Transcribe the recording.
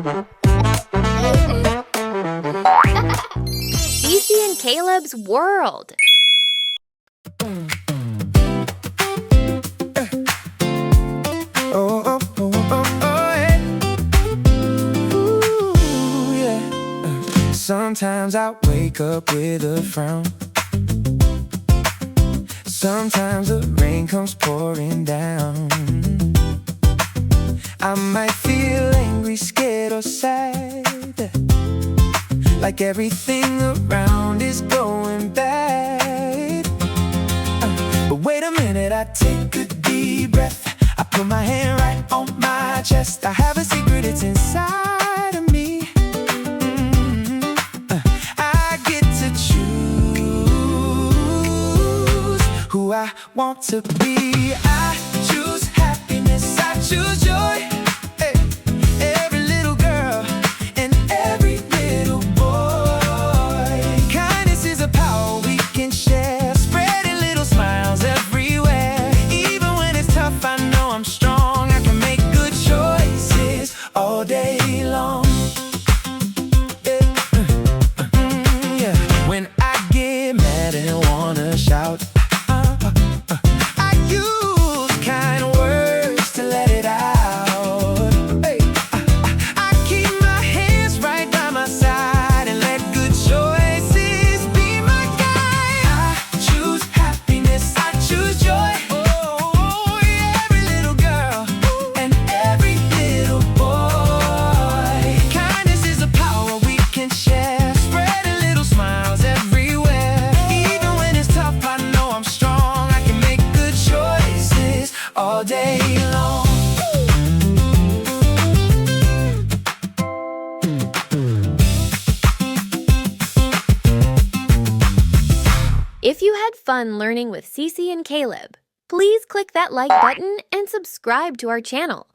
Cece and Caleb's world. Oh, oh, oh, oh, oh, yeah. Ooh, yeah. Sometimes I wake up with a frown. Sometimes the rain comes pouring down. I might feel angry, scared, or sad, like everything around is going bad. But wait a minute, I take a deep breath. I put my hand right on my chest. I have a secret, it's inside of me. I get to choose who I want to be. I choose happiness, I choose joy. Hey, every little girl and every little boy. Kindness is a power we can share, spreading little smiles everywhere. Even when it's tough, I know I'm strong. I can make good choices all day long. Yeah. When I get mad and wanna shout, I use kind words to let it out. Hey, I keep my hands right by my side and let good choices be my guide. I choose happiness, I choose joy. Oh, yeah, every little girl and every little boy. Kindness is a power we can share, spreading little smiles everywhere. Even when it's tough, I know I'm strong. I can make good choices all day long. If you had fun learning with Cece and Caleb, please click that like button and subscribe to our channel.